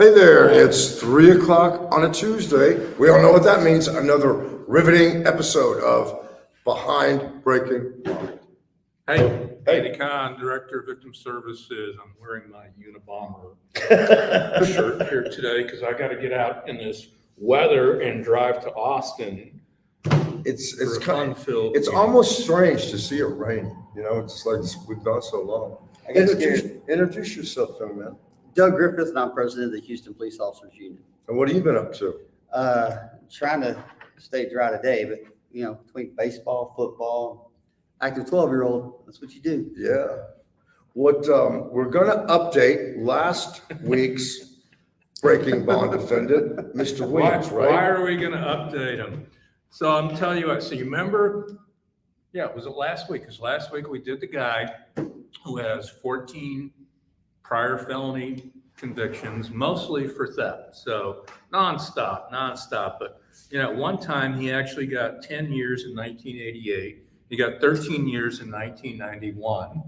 Hey there, it's 3 o'clock on a Tuesday. We all know what that means. Another riveting episode of Behind Breaking Point. Hey, Andy Kahn, Director of Victim Services. I'm wearing my Unabomber shirt here today because I got to get out in this weather and drive to Austin. It's for a kind of, fun-filled it's game. almost strange to see it rain. You know, it's like we've gone so long. I get scared. Introduce yourself, young man. Doug Griffith, and I'm president of the Houston Police Officers Union. And what have you been up to? Trying to stay dry today, but between baseball, football, active 12-year-old, that's what you do. Yeah. What we're going to update last week's breaking bond defendant, Mr. Williams, right? Why are we going to update him? So I'm telling you what, so you remember, was it last week? Because last week we did the guy who has 14 prior felony convictions, mostly for theft. So nonstop. But, one time he actually got 10 years in 1988. He got 13 years in 1991.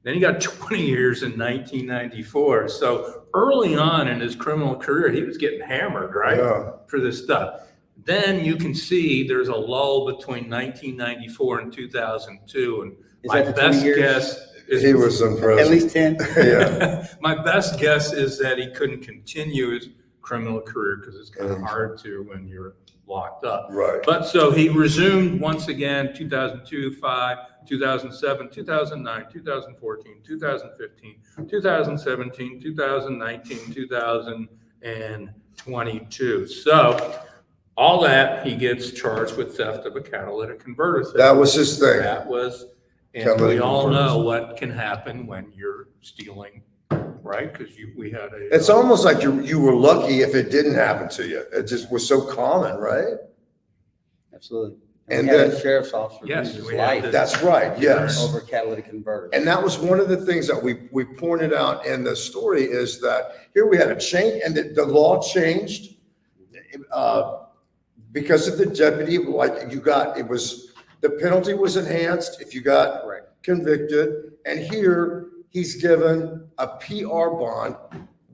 Then he got 20 years in 1994. So early on in his criminal career, he was getting hammered, right? Yeah. For this stuff. Then you can see there's a lull between 1994 and 2002. And my best guess is He was in prison. At least 10. Yeah. my best guess is that he couldn't continue his criminal career because it's kind of hard to when you're locked up. Right. But so he resumed once again 2002, 5, 2007, 2009, 2014, 2015, 2017, 2019, 2022. So all that, he gets charged with theft of a catalytic converter. That was his thing. That was, and Catalytic we all converters. know what can happen when you're stealing, right? Because we had a. It's almost like you were lucky if it didn't happen to you. It just was so common, right? Absolutely. And we had then- a sheriff's officer Yes, lose his we had life this- That's right, yes. over catalytic converters. And that was one of the things that we pointed out in the story is that here we had a change and the law changed because of the deputy, the penalty was enhanced if you got Correct. convicted. And here he's given a PR bond.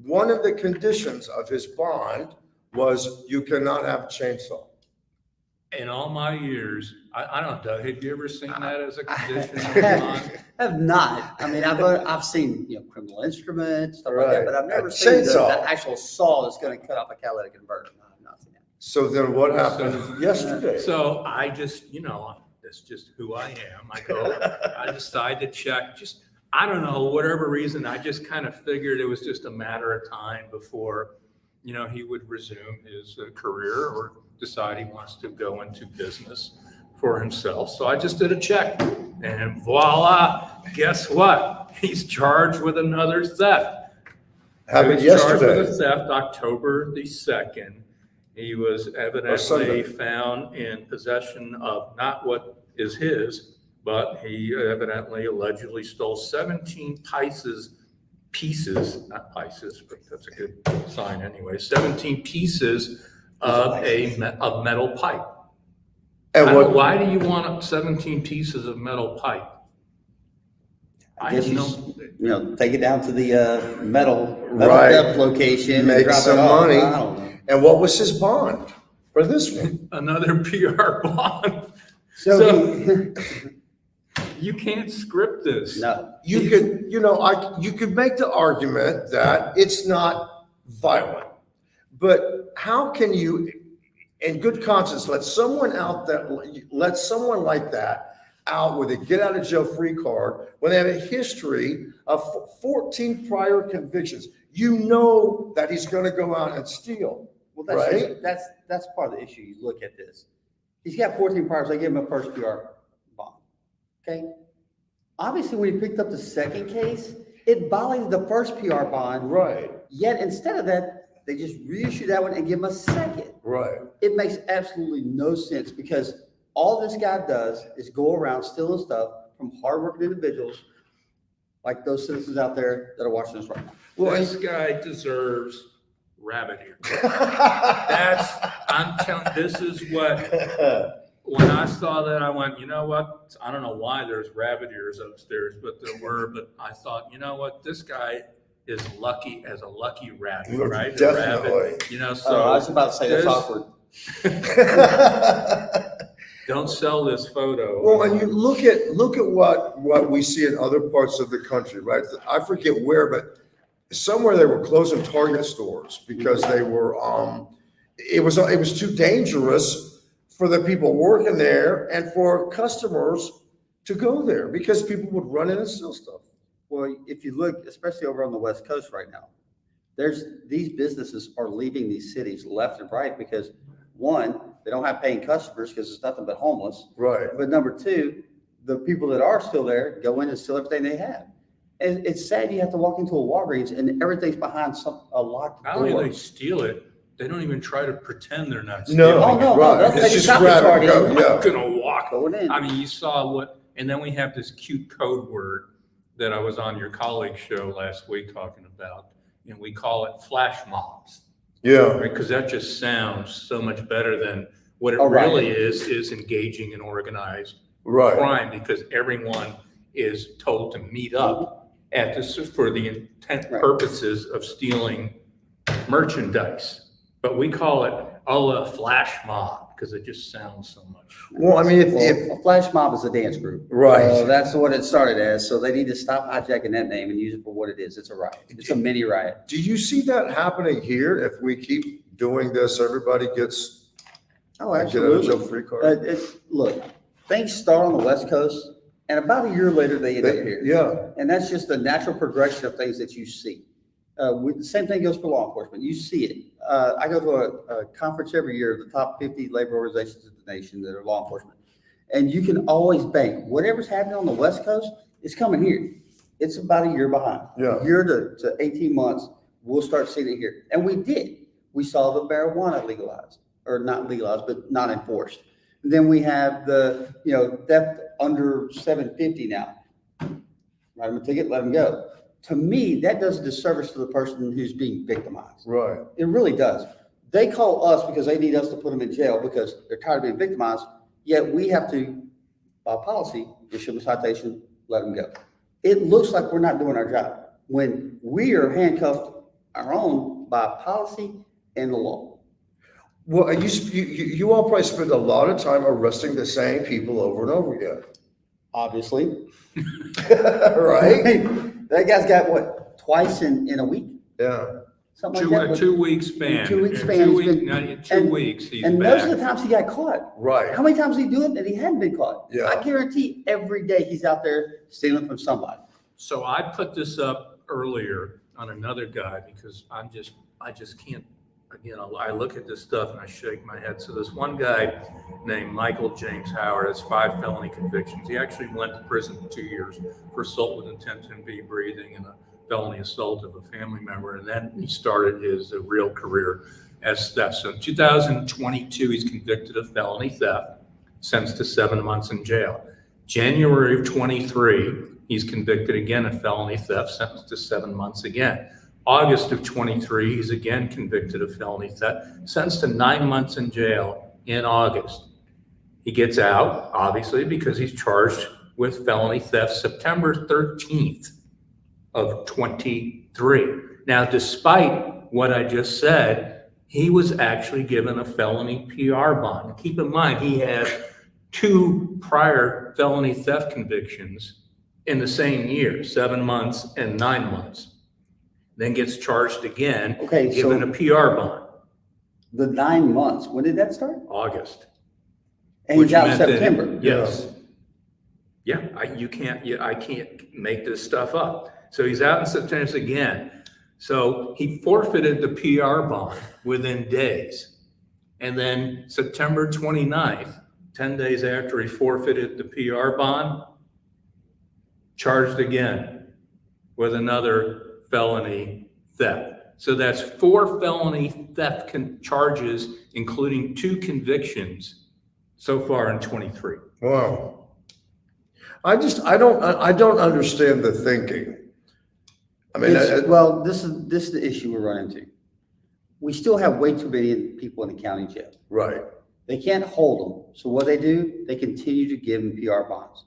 One of the conditions of his bond was you cannot have a chainsaw. In all my years, I don't know, Doug, have you ever seen that as a condition? I of bond? have not. I mean, I've seen criminal instruments, stuff like Right. that, but I've never A seen chainsaw. the actual saw that's going to cut off a catalytic converter. No, I've not seen that. So then what happened yesterday? So I just, that's just who I am. I decide to check, I don't know, whatever reason, I just kind of figured it was just a matter of time before, he would resume his career or decide he wants to go into business for himself. So I just did a check and voila, guess what? He's charged with another theft. Happened He was charged yesterday. with a theft October the 2nd. He was evidently Sunday. found in possession of not what is his, but he evidently allegedly stole 17 pieces, not pieces, but that's a good sign anyway, 17 pieces of metal pipe. And what? Why do you want 17 pieces of metal pipe? I guess know. take it down to the metal Right. depth location and Make drop some it off. money. I don't know. And what was his bond for this one? Another PR bond. So, So- You can't script this. no, You could make the argument that it's not violent, but how can you, in good conscience, let someone like that out with a get out of jail free card when they have a history of 14 prior convictions? You know that he's going to go out and steal. well, Right. that's part of the issue. You look at this. He's got 14 priors. They give him a first PR bond. Okay. Obviously, when he picked up the second case, it violated the first PR bond. Right, Yet instead of that, they just reissue that one and give him a second. right. It makes absolutely no sense because all this guy does is go around stealing stuff from hardworking individuals like those citizens out there that are watching us right now. Well, This guy deserves rabbit ear. I'm telling, this is what, when I saw that, I went, you know what? I don't know why there's rabbit ears upstairs, but there were, but I thought, you know what? This guy is lucky as a lucky rabbit, You're right? A definitely. rabbit, you know, Oh, I so was about to say, that's this- awkward. don't sell this photo. Well, and you look at what we see in other parts of the country, right? I forget where, but somewhere they were closing Target stores because they were it was too dangerous for the people working there and for customers to go there because people would run in and steal stuff. Well, if you look, especially over on the West Coast right now, these businesses are leaving these cities left and right because one, they don't have paying customers because it's nothing but homeless. Right. But number two, the people that are still there go in and steal everything they have. And it's sad you have to walk into a Walgreens and everything's behind a locked Not only door. they steal it, they don't even try to pretend they're not No. stealing. Oh, no, it. no, Right. they'll It's take just a grab shopping and cart go, in, yeah. I'm gonna walk. going in. I mean, you saw what, and then we have this cute code word that I was on your colleague's show last week talking about, and we call it flash mobs, Yeah. right? Because that just sounds so much better than what it Oh, right. really is engaging in organized Right. crime, because everyone is told to meet up at this for the intent Right. purposes of stealing merchandise. But we call it, a flash mob, because it just sounds so much. Well, I mean, if Well, a flash mob is a dance group. right. That's what it started as. So they need to stop hijacking that name and use it for what it is. It's a riot. It's a mini riot. Do you see that happening here? If we keep doing this, everybody gets Oh, a get out of jail absolutely. free card. Look, things start on the West Coast and about a year later they end up here. Yeah. And that's just the natural progression of things that you see. The same thing goes for law enforcement. You see it. I go to a conference every year, the top 50 labor organizations of the nation that are law enforcement. And you can always bank, whatever's happening on the West Coast is coming here. It's about a year behind. Yeah. A year to 18 months, we'll start seeing it here. And we did. We saw the marijuana legalized, or not legalized, but not enforced. And then we have the, theft under 750 now. Write them a ticket, let them go. To me, that does a disservice to the person who's being victimized. Right. It really does. They call us because they need us to put them in jail because they're tired of being victimized, yet we have to, by policy, issue them a citation, let them go. It looks like we're not doing our job when we are handcuffed our own by policy and the law. Well, you all probably spend a lot of time arresting the same people over and over again. Obviously. Right? That guy's got what, twice in a week? Yeah. Something like A that. 2 week span. 2 week In span, he's been- in 2 and- weeks, he's And most of the back. times he got caught. Right. How many times did he do it and he hadn't been caught? Yeah. I guarantee every day he's out there stealing from somebody. So I put this up earlier on another guy because I just can't, again, I look at this stuff and I shake my head. So this one guy named Michael James Howard has 5 felony convictions. He actually went to prison for 2 years for assault with intent to impede breathing and a felony assault of a family member. And then he started his real career as theft. So in 2022, he's convicted of felony theft, sentenced to 7 months in jail. January of 23, he's convicted again of felony theft, sentenced to 7 months again. August of 23, he's again convicted of felony theft, sentenced to 9 months in jail in August. He gets out, obviously, because he's charged with felony theft September 13th of 23. Now, despite what I just said, he was actually given a felony PR bond. Keep in mind, he had 2 prior felony theft convictions in the same year, 7 months and 9 months. Then gets charged again, Okay, given so a PR bond, the 9 months, when did that start? August. And he's which out in meant that- September. Yes. Yeah, I can't make this stuff up. So he's out in September again. So he forfeited the PR bond within days. And then September 29th, 10 days after he forfeited the PR bond, charged again with another felony theft. So that's 4 felony theft charges, including 2 convictions so far in 23. Wow. I don't understand the thinking. I mean, Well, this is the issue we're running into. We still have way too many people in the county jail. right. They can't hold them. So what they do, they continue to give them PR bonds.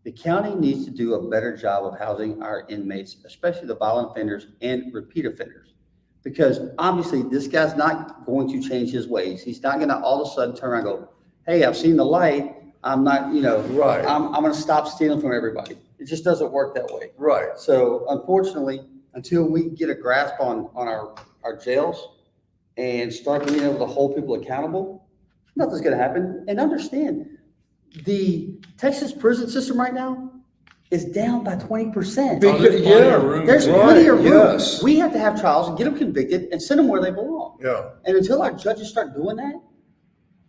The county needs to do a better job of housing our inmates, especially the violent offenders and repeat offenders. Because obviously, this guy's not going to change his ways. He's not gonna all of a sudden turn around and go, hey, I've seen the light. I'm not, Right. I'm gonna stop stealing from everybody. It just doesn't work that way. Right. So unfortunately, until we get a grasp on our jails and start being able to hold people accountable, nothing's gonna happen. And understand, the Texas prison system right now is down by 20%. Oh, there's plenty of room. There's to plenty grow. of room. yes. We have to have trials and get them convicted and send them where they belong. Yeah. And until our judges start doing that,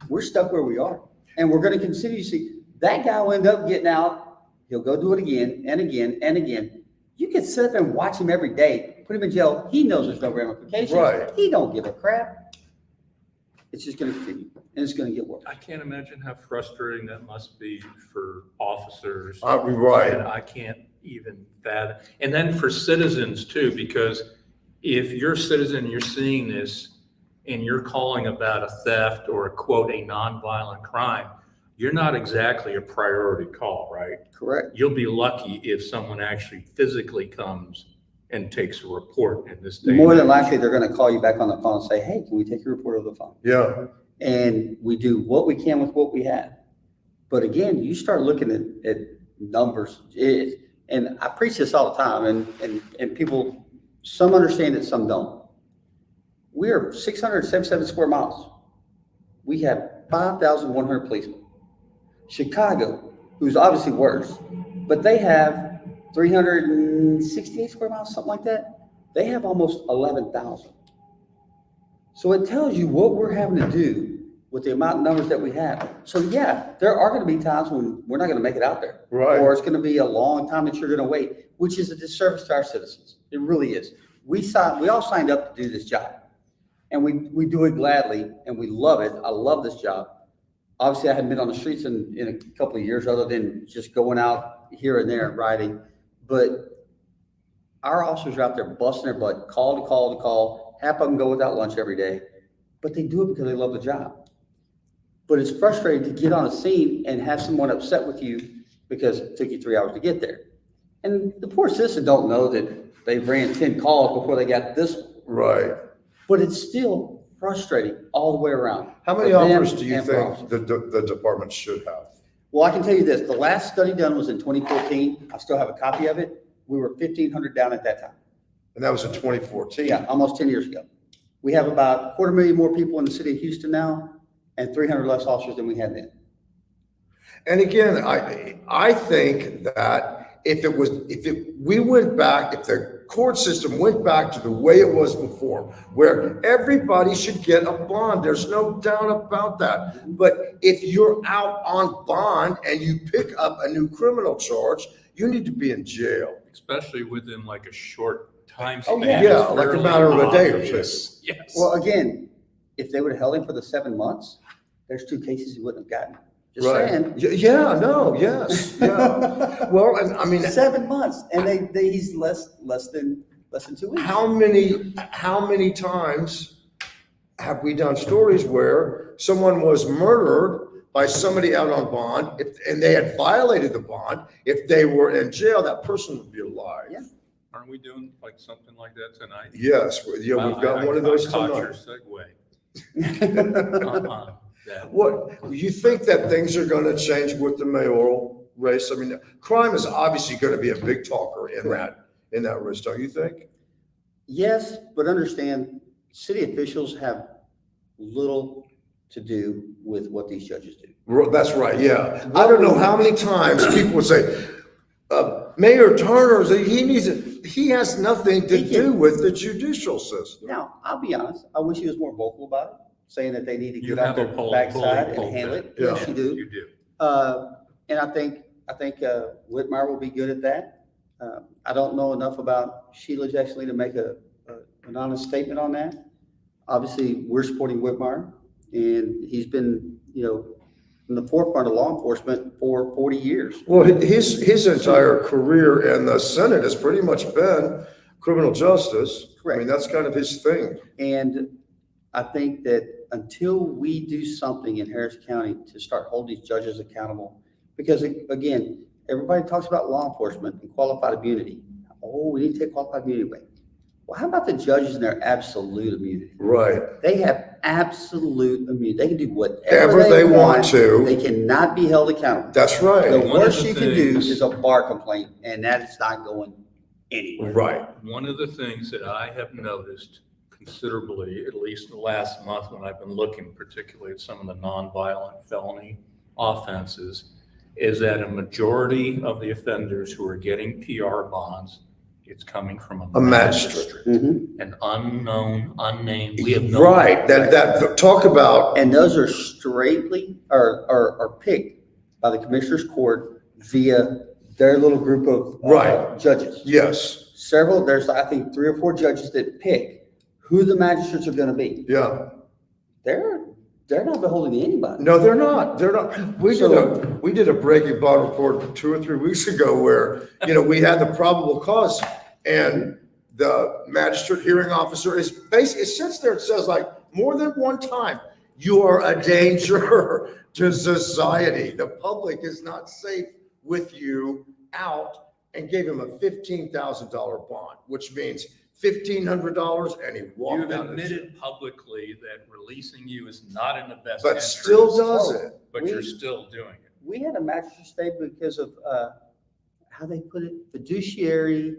we're stuck where we are. And we're gonna continue to see, that guy will end up getting out, he'll go do it again and again and again. You can sit up and watch him every day, put him in jail, he knows there's no ramifications. Right. He don't give a crap. It's just gonna continue, and it's gonna get worse. I can't imagine how frustrating that must be for officers. Right. And I can't even fathom. And then for citizens too, because if you're a citizen, you're seeing this and you're calling about a theft or a quote, a nonviolent crime, you're not exactly a priority call, right? Correct. You'll be lucky if someone actually physically comes and takes a report in this day. More and than age. likely, they're gonna call you back on the phone and say, hey, can we take your report over the phone? Yeah. And we do what we can with what we have. But again, you start looking at numbers, and I preach this all the time, and people, some understand it, some don't. We are 677 square miles. We have 5,100 policemen. Chicago, who's obviously worse, but they have 368 square miles, something like that. They have almost 11,000. So it tells you what we're having to do with the amount of numbers that we have. So yeah, there are going to be times when we're not going to make it out there. Right. Or it's going to be a long time that you're going to wait, which is a disservice to our citizens. It really is. We all signed up to do this job, and we do it gladly, and we love it. I love this job. Obviously, I haven't been on the streets in a couple of years other than just going out here and there and riding. But our officers are out there busting their butt, call to call to call. Half of them go without lunch every day, but they do it because they love the job. But it's frustrating to get on a scene and have someone upset with you because it took you 3 hours to get there. And the poor citizen don't know that they ran 10 calls before they got this one. Right. But it's still frustrating all the way around. How many for them offers do you and for think officers. the department should have? Well, I can tell you this, the last study done was in 2014. I still have a copy of it. We were 1,500 down at that time. And that was in 2014. Yeah, almost 10 years ago. We have about 250,000 more people in the city of Houston now and 300 less officers than we had then. And again, I think that if we went back, if the court system went back to the way it was before, where everybody should get a bond, there's no doubt about that. But if you're out on bond and you pick up a new criminal charge, you need to be in jail. Especially within like a short time Oh, span. yeah. Yeah, It's like a fairly matter of a day or two. obvious. Yes. Well, again, if they would have held him for the 7 months, there's 2 cases he wouldn't have gotten. Just Right. saying. Yeah, no, yes, yeah. Well, and I mean, 7 months, and he's less than 2 weeks. how many times have we done stories where someone was murdered by somebody out on bond, and they had violated the bond? If they were in jail, that person would be alive. Yeah. Aren't we doing like something like that tonight? Yes, yeah, Wow, we've got I- one of those I caught your tonight. segue. That- What, you think that things are gonna change with the mayoral race? I mean, crime is obviously gonna be a big talker in that race, don't you think? Yes, but understand, city officials have little to do with what these judges do. That's right, yeah. I don't know how many times people would say, Mayor Turner, he has nothing to do with the judicial system. Now, I'll be honest, I wish he was more vocal about it, saying that they need to You get out have their a bully backside and pulpit. handle it. Yeah. Yes, you do. You do. And I think Whitmire will be good at that. I don't know enough about Sheila Jackson to make an honest statement on that. Obviously, we're supporting Whitmire, and he's been, in the forefront of law enforcement for 40 years. Well, his entire career in the Senate has pretty much been criminal justice. I Correct. mean, that's kind of his thing. And I think that until we do something in Harris County to start holding these judges accountable, because again, everybody talks about law enforcement and qualified immunity. Oh, we need to take qualified immunity away. Well, how about the judges and their absolute immunity? Right. They have absolute immunity. They can do whatever Whatever they want to. They cannot be held accountable. That's The right. One of worst the you can do things- is a bar complaint, and that is not going anywhere. Right. One of the things that I have noticed considerably, at least in the last month when I've been looking particularly at some of the nonviolent felony offenses, is that a majority of the offenders who are getting PR bonds, it's coming from A magistrate. Mhm. an unknown, unnamed, we have no. Right. That talk about, And those are straightly, are picked by the commissioner's court via their little group of Right. judges. yes. Several, there's, I think, 3 or 4 judges that pick who the magistrates are gonna be. Yeah. They're not beholden to anybody. No, they're not. They're not. We did a breaking bond report 2 or 3 weeks ago where, we had the probable cause and the magistrate hearing officer is basically, it sits there and says like more than one time, you are a danger to society. The public is not safe with you out, and gave him a $15,000 bond, which means $1,500 and he walked You've out. admitted publicly that releasing you is not in the best But interest. still does it. But you're still doing it. We had a magistrate stay because of, how they put it, fiduciary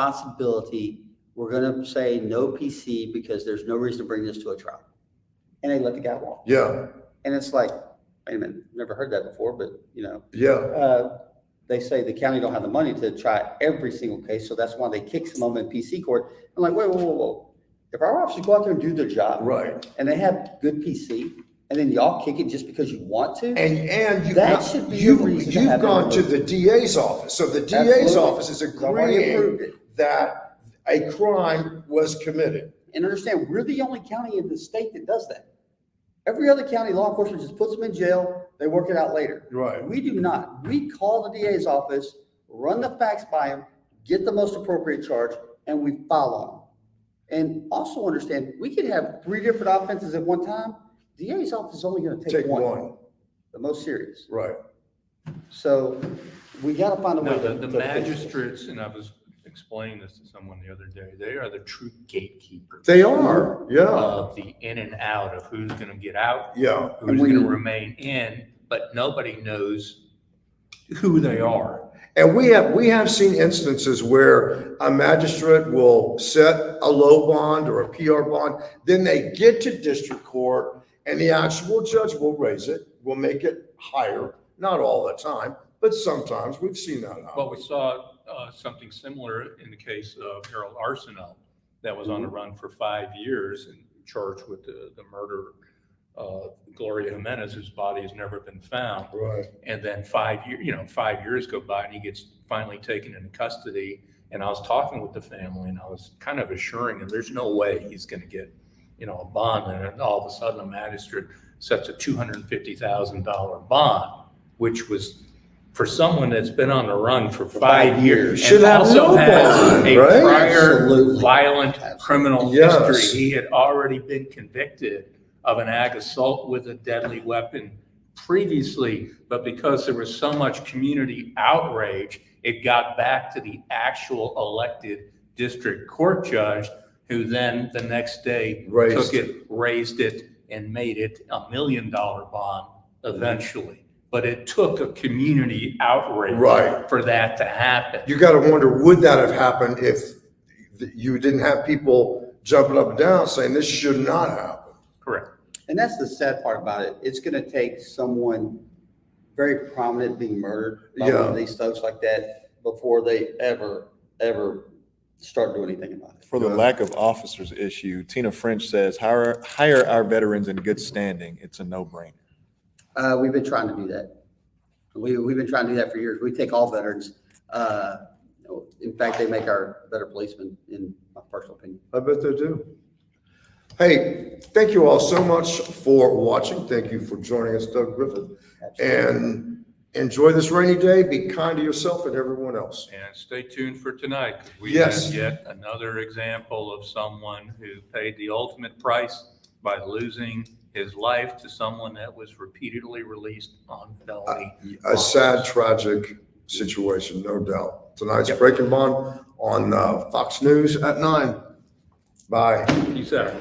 responsibility. We're gonna say no PC because there's no reason to bring this to a trial. And they let the guy walk. Yeah. And it's like, wait a minute, never heard that before, but, Yeah. they say the county don't have the money to try every single case, so that's why they kick some of them in PC court. I'm like, whoa. If our officers go out there and do their job, Right. and they have good PC, and then y'all kick it just because you want to, And That should be a you've reason to you've have it gone to removed. the DA's office. So the DA's Absolutely. office is I've already approved agreeing it. that a crime was committed. And understand, we're the only county in the state that does that. Every other county, law enforcement just puts them in jail, they work it out later. Right. We do not. We call the DA's office, run the facts by them, get the most appropriate charge, and we follow them. And also understand, we could have 3 different offenses at one time. DA's office is only gonna take Take one, one. the most serious. Right. So we gotta find a way No, to. the to fix it. magistrates, and I was explaining this to someone the other day, they are the true gatekeepers. They are. Yeah. Of the in and out of who's gonna get out, Yeah. who's And we- gonna remain in, but nobody knows who they are. And we have seen instances where a magistrate will set a low bond or a PR bond, then they get to district court and the actual judge will raise it, will make it higher. Not all the time, but sometimes we've seen that happen. Well, we saw something similar in the case of Harold Arsenault that was on the run for 5 years and charged with the murder of Gloria Jimenez, whose body has never been found. Right. And then 5 years go by and he gets finally taken into custody. And I was talking with the family and I was kind of assuring him, there's no way he's going to get, a bond. And then all of a sudden a magistrate sets a $250,000 bond, which was for someone that's been on the run for 5 years. Should and have also no has bond, a right? prior Absolutely. violent Absolutely. criminal Yes. history. He had already been convicted of an ag assault with a deadly weapon previously, but because there was so much community outrage, it got back to the actual elected district court judge, who then the next day Raised raised it, and made it $1 million bond eventually. But it took a community outrage Right. for that to happen. You got to wonder, would that have happened if you didn't have people jumping up and down saying this should not happen? Correct. And that's the sad part about it. It's gonna take someone very prominent being murdered by one Yeah. of these thugs like that before they ever start doing anything about it. For the Yeah. lack of officers issue, Tina French says, hire our veterans in good standing. It's a no-brainer. We've been trying to do that. We've been trying to do that for years. We take all veterans. In fact, they make our better policemen, in my personal opinion. I bet they do. Hey, thank you all so much for watching. Thank you for joining us, Doug Griffith. And enjoy this rainy day. Be kind to yourself and everyone else. And stay tuned for tonight, 'cause we Yes. have yet another example of someone who paid the ultimate price by losing his life to someone that was repeatedly released on felony. A sad, tragic situation, no doubt. Tonight's Breaking Bond on Fox News at 9. Bye. Peace out.